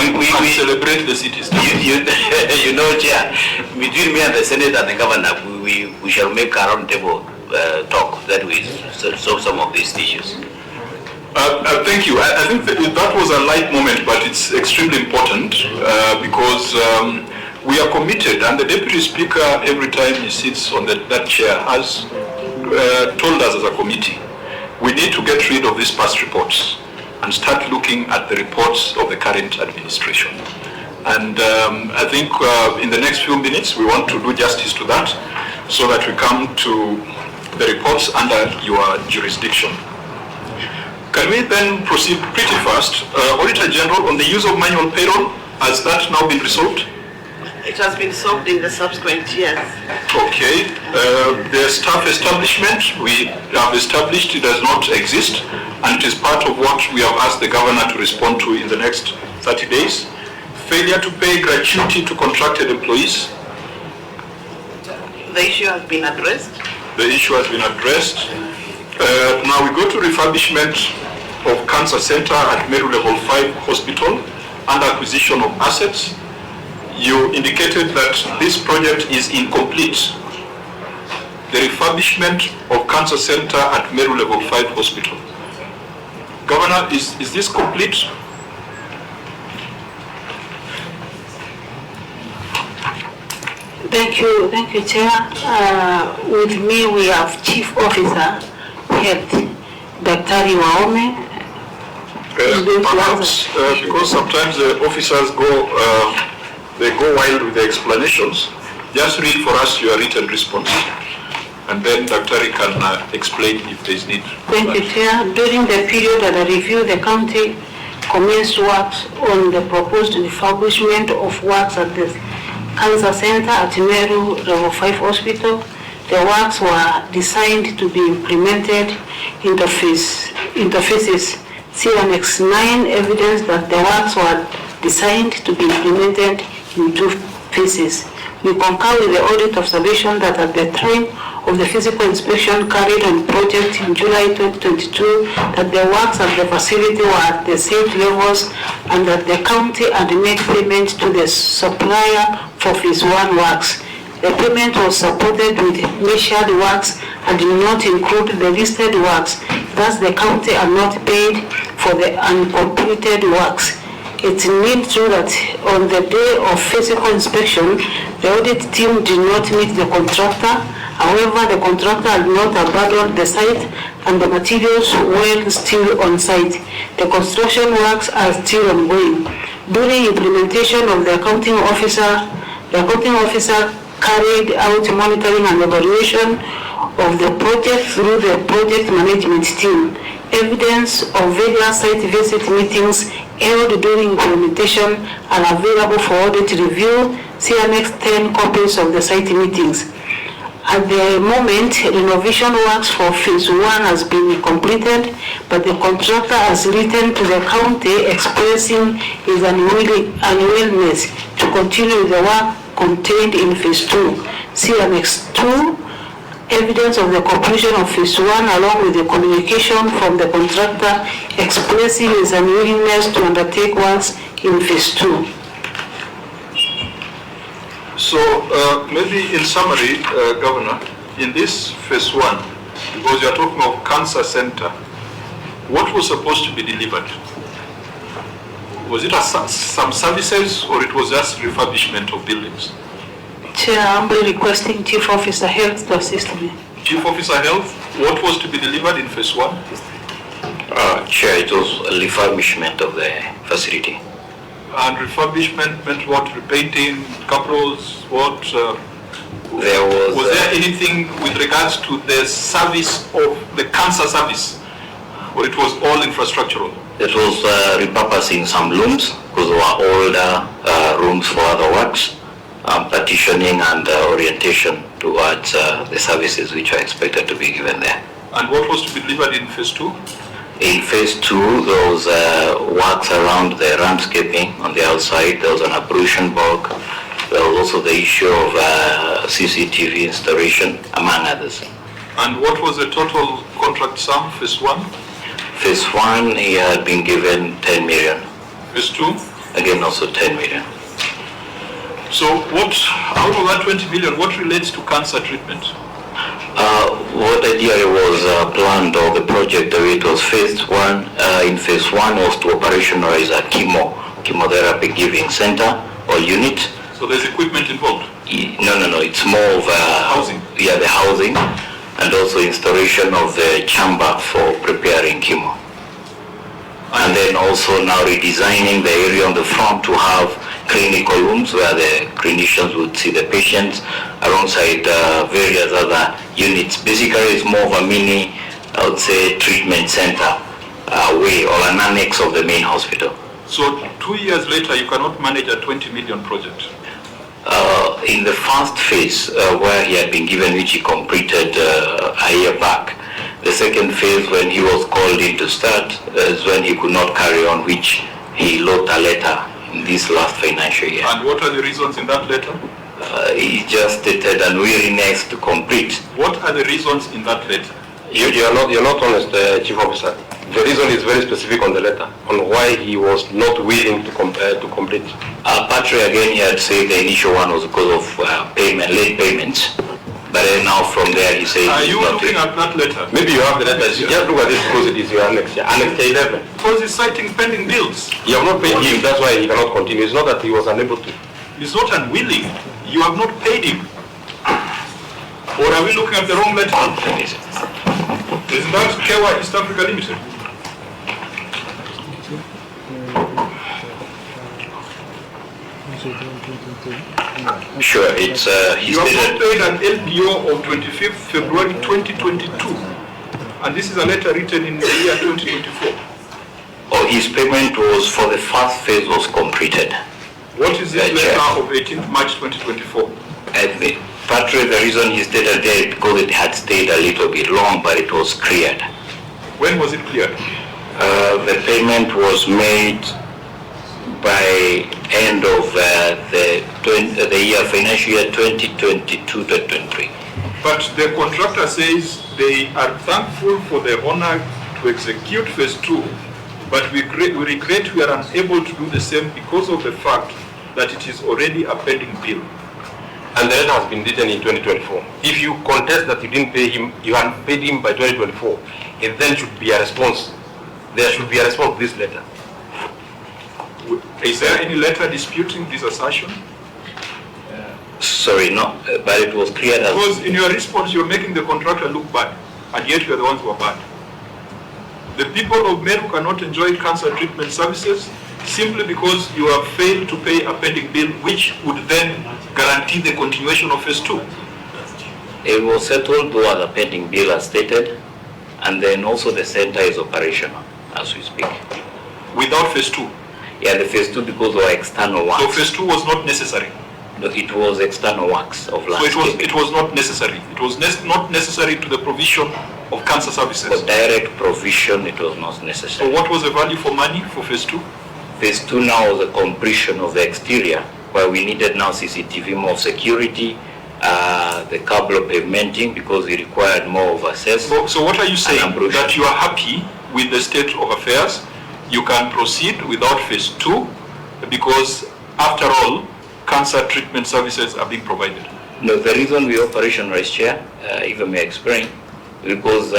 we celebrate the city's you know, Chair, between me and the Senate and the Governor, we shall make a round table talk that we solve some of these issues. Thank you. I think that was a light moment, but it's extremely important because we are committed, and the Deputy Speaker, every time he sits on that chair, has told us as a committee, we need to get rid of these past reports and start looking at the reports of the current administration. And I think in the next few minutes, we want to do justice to that so that we come to the reports under your jurisdiction. Can we then proceed pretty fast? Auditor General, on the use of manual payroll, has that now been resolved? It has been solved in the subsequent years. Okay. The staff establishment, we have established it does not exist, and it is part of what we have asked the Governor to respond to in the next 30 days. Failure to pay gratuity to contracted employees. The issue has been addressed. The issue has been addressed. Now we go to refurbishment of Cancer Center at Meru Level 5 Hospital and acquisition of assets. You indicated that this project is incomplete. The refurbishment of Cancer Center at Meru Level 5 Hospital. Governor, is this complete? Thank you, Chair. With me, we have Chief Officer Health, Dr. Waome. Perhaps because sometimes the officers they go wild with the explanations. Just read for us your written response, and then Dr. can explain if there is need. Thank you, Chair. During the period of the review, the county commenced works on the proposed refurbishment of works at the Cancer Center at Meru Level 5 Hospital. The works were designed to be implemented into phases. See Annex 9 evidence that the works were designed to be implemented in 2 phases. We concur with the audit observation that at the time of the physical inspection carried on project in July 2022, that the works at the facility were at the safe levels and that the county had made payment to the supplier for phase 1 works. The payment was supported with measured works and did not include the listed works. Thus, the county had not paid for the uncompleted works. It means true that on the day of physical inspection, the audit team did not meet the contractor. However, the contractor had not abandoned the site and the materials were still on site. The construction works are still ongoing. During implementation of the accounting officer carried out monitoring and evaluation of the project through the project management team. Evidence of various site visit meetings held during implementation are available for audit review. See Annex 10 copies of the site meetings. At the moment, renovation works for phase 1 has been completed, but the contractor has written to the county expressing his unwillingness to continue the work contained in phase 2. See Annex 2, evidence of the completion of phase 1 along with the communication from the contractor expressing his unwillingness to undertake works in phase 2. So maybe in summary, Governor, in this phase 1, because you are talking of Cancer Center, what was supposed to be delivered? Was it some services or it was just refurbishment of buildings? Chair, I'm requesting Chief Officer Health to assist me. Chief Officer Health, what was to be delivered in phase 1? Chair, it was a refurbishment of the facility. And refurbishment meant what? Repainting, capros, what? Was there anything with regards to the service of the cancer service? Or it was all infrastructural? It was repurposing some rooms because there were older rooms for other works, partitioning and orientation towards the services which are expected to be given there. And what was to be delivered in phase 2? In phase 2, there was works around the landscaping on the outside. There was an abrasion bog. There was also the issue of CCTV installation, among others. And what was the total contract sum, phase 1? Phase 1, he had been given 10 million. Phase 2? again also 10 million. So what, out of that 20 million, what relates to cancer treatment? What ideally was planned, or the project, the way it was phase one, in phase one was to operationalize a chemotherapy giving center or unit. So there's equipment involved? No, it's more of housing. Yeah, the housing, and also installation of the chamber for preparing chemo. And then also now redesigning the area on the front to have clinical rooms where the clinicians would see the patients alongside various other units. Basically, it's more of a mini, I would say, treatment center way, or an annex of the main hospital. So 2 years later, you cannot manage a 20 million project? In the first phase, where he had been given, which he completed a year back, the second phase, when he was called in to start, is when he could not carry on, which he wrote a letter in this last financial year. And what are the reasons in that letter? He just stated unwillingness to complete. What are the reasons in that letter? You're not honest, Chief Officer. The reason is very specific on the letter, on why he was not willing to complete. Partly again, he had said the initial one was because of late payments. But then now from there he says... Are you looking at that letter? Maybe you have the letter. Just look at it because it is your annex. Annex 11. Because he's citing pending bills. You have not paid him, that's why he cannot continue. It's not that he was unable to. He's not unwilling. You have not paid him. Or are we looking at the wrong letter? Isn't that Kawira East Africa Limited? Sure, it's... you have not paid an LDO of 25th February 2022. And this is a letter written in the year 2024. Oh, his payment was for the first phase was completed. What is this letter of 18th March 2024? Partly the reason he stated there because it had stayed a little bit long, but it was cleared. When was it cleared? The payment was made by end of the year, financial year 2022-23. But the contractor says they are thankful for the honor to execute phase 2, but we regret we are unable to do the same because of the fact that it is already a pending bill. And the letter has been written in 2024. If you contest that you didn't pay him, you had paid him by 2024, it then should be a response. There should be a response to this letter. Is there any letter disputing this assertion? Sorry, no, but it was clear that... Because in your response, you're making the contractor look bad, and yet you're the ones who are bad. The people of Meru cannot enjoy cancer treatment services simply because you have failed to pay a pending bill, which would then guarantee the continuation of phase 2. It was settled though as a pending bill as stated, and then also the center is operational as we speak. Without phase 2? Yeah, the phase 2 because of external works. So phase 2 was not necessary? No, it was external works of landscaping. So it was not necessary. It was not necessary to the provision of cancer services. For direct provision, it was not necessary. So what was the value for money for phase 2? Phase 2 now was a completion of the exterior, where we needed now CCTV, more security, the cable pavementing because we required more of access. So what are you saying? That you are happy with the state of affairs? You can proceed without phase 2 because after all, cancer treatment services are being provided. No, the reason we operationalized Chair, if I may explain, because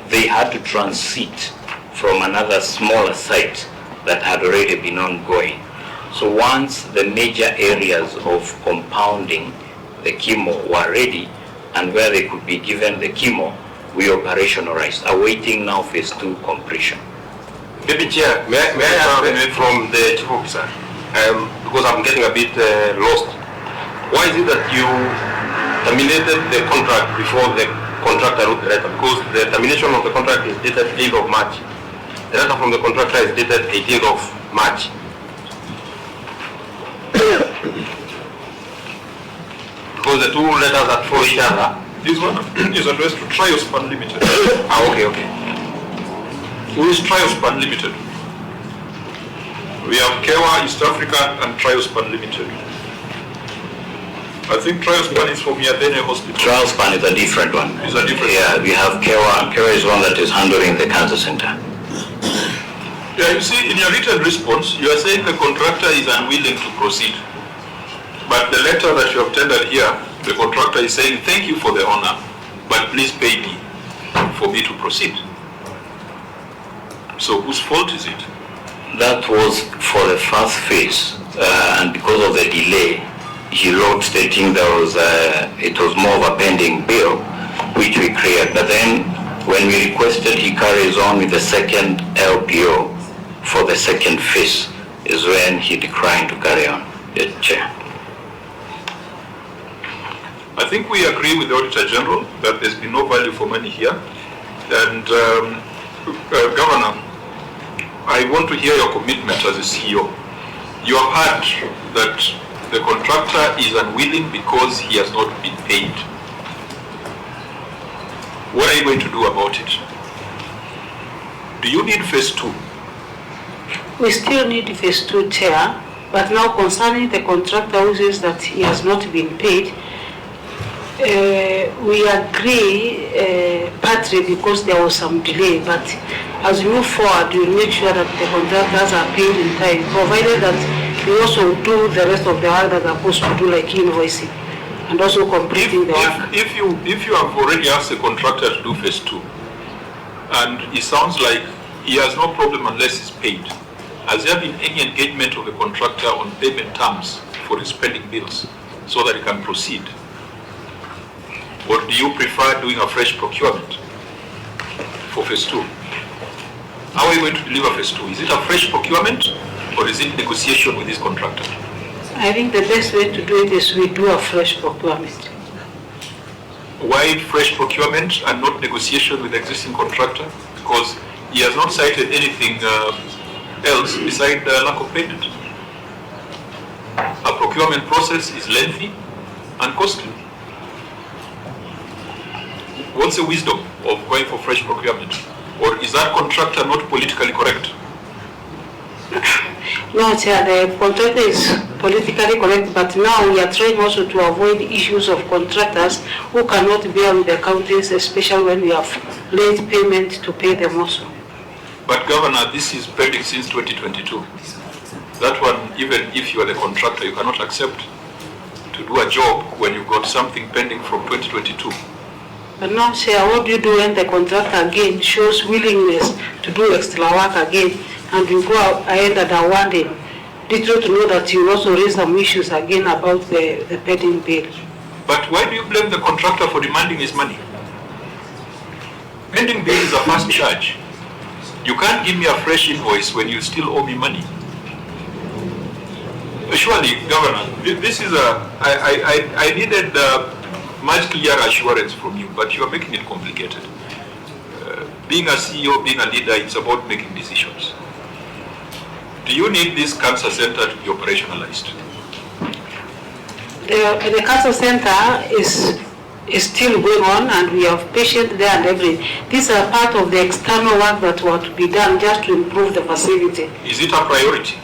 they had to transit from another smaller site that had already been ongoing. So once the major areas of compounding the chemo were ready and where they could be given the chemo, we operationalized, awaiting now phase 2 completion. Deputy Chair, may I ask from the Chief Officer, because I'm getting a bit lost. Why is it that you terminated the contract before the contractor wrote the letter? Because the termination of the contract is dated 8th of March. The letter from the contractor is dated 18th of March. Because the two letters that follow each other. This one is addressed to Triospan Limited. Okay. Who is Triospan Limited? We have Kawira East Africa and Triospan Limited. I think Triospan is from Yadene Hospital. Triospan is a different one. It's a different one. We have Kawira. Kawira is one that is handling the cancer center. Yeah, you see, in your written response, you are saying the contractor is unwilling to proceed. But the letter that you have tendered here, the contractor is saying, thank you for the honor, but please pay me for me to proceed. So whose fault is it? That was for the first phase, and because of the delay, he wrote stating it was more of a pending bill, which we cleared. But then, when we requested he carries on with the second LPO for the second phase, is when he declined to carry on. Yes, Chair. I think we agree with the Auditor General that there's been no value for money here. And Governor, I want to hear your commitment as a CEO. You have heard that the contractor is unwilling because he has not been paid. What are you going to do about it? Do you need phase 2? We still need phase 2, Chair, but now concerning the contractor who says that he has not been paid, we agree partly because there was some delay, but as we move forward, we will make sure that the contractors are paid in time, provided that we also do the rest of the work that they're supposed to do, like invoicing, and also completing the work. If you have already asked the contractor to do phase 2, and it sounds like he has no problem unless he's paid, has there been any engagement of the contractor on payment terms for his pending bills so that he can proceed? Or do you prefer doing a fresh procurement for phase 2? How are you going to deliver phase 2? Is it a fresh procurement or is it negotiation with this contractor? I think the best way to do it is we do a fresh procurement. Why fresh procurement and not negotiation with the existing contractor? Because he has not cited anything else besides the lack of payment. A procurement process is lengthy and costly. What's the wisdom of going for fresh procurement? Or is that contractor not politically correct? No, Chair, the contractor is politically correct, but now we are trying also to avoid issues of contractors who cannot bear with the counties, especially when we have late payment to pay them also. But Governor, this is pending since 2022. That one, even if you are the contractor, you cannot accept to do a job when you've got something pending from 2022. But now, Chair, what do you do when the contractor again shows willingness to do extra work again, and you go ahead and award him? Did you know that you also raise some issues again about the pending bill? But why do you blame the contractor for demanding his money? Pending bill is a first charge. You can't give me a fresh invoice when you still owe me money. Surely, Governor, this is I needed much clearer assurance from you, but you are making it complicated. Being a CEO, being a leader, it's about making decisions. Do you need this cancer center to be operationalized? The cancer center is still going on, and we have patients there and everything. These are part of the external work that was to be done just to improve the facility. Is it a priority?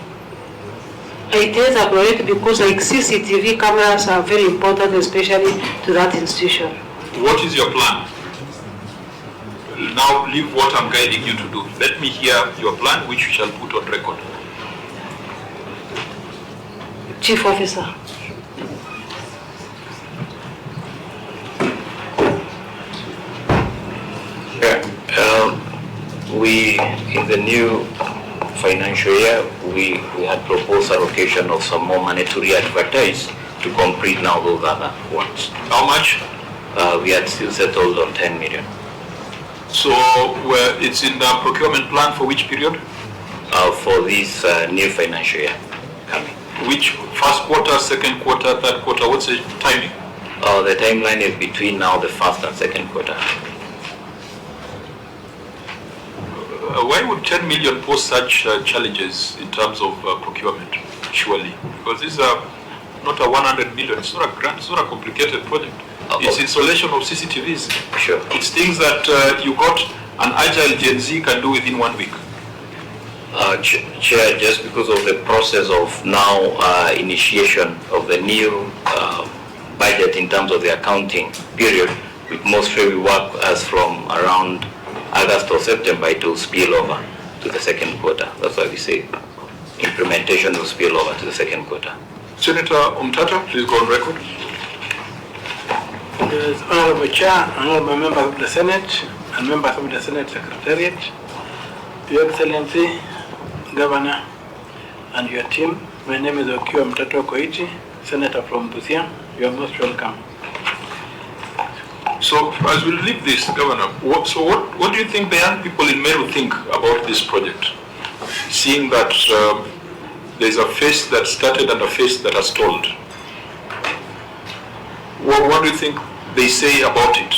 It is a priority because like CCTV cameras are very important, especially to that institution. What is your plan? Now leave what I'm guiding you to do. Let me hear your plan, which we shall put on record. Chief Officer. We, in the new financial year, we had proposed allocation of some more money to re-advertise to complete now those other ones. How much? We had still settled on 10 million. So it's in the procurement plan for which period? For this new financial year coming. Which first quarter, second quarter, third quarter? What's the timing? The timeline is between now the first and second quarter. Why would 10 million pose such challenges in terms of procurement, surely? Because these are not a 100 million, it's not a grand, it's not a complicated project. It's installation of CCTVs. Sure. It's things that you got an agile Gen Z can do within 1 week. Chair, just because of the process of now initiation of the new budget in terms of the accounting period, with mostly we work as from around August or September, it will spill over. to the second quarter. That's why we say implementation will spill over to the second quarter. Senator Umtata, please go on record. Yes, Honorable Chair, Honorable Members of the Senate, and Members of the Senate Secretariat, Your Excellency, Governor, and your team, my name is Okiwa Mtato Koichi, Senator from Busia. You are most welcome. So, as we leave this, Governor, what do you think the young people in Meru think about this project? Seeing that there's a phase that started and a phase that has stalled. What do you think they say about it?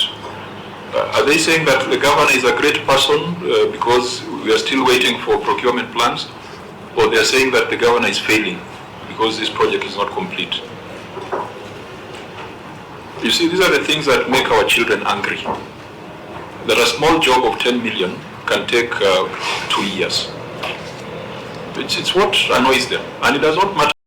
Are they saying that the governor is a great person because we are still waiting for procurement plans? Or they are saying that the governor is failing because this project is not complete? You see, these are the things that make our children angry. That a small job of 10 million can take 2 years. It's what annoys them. And it does not matter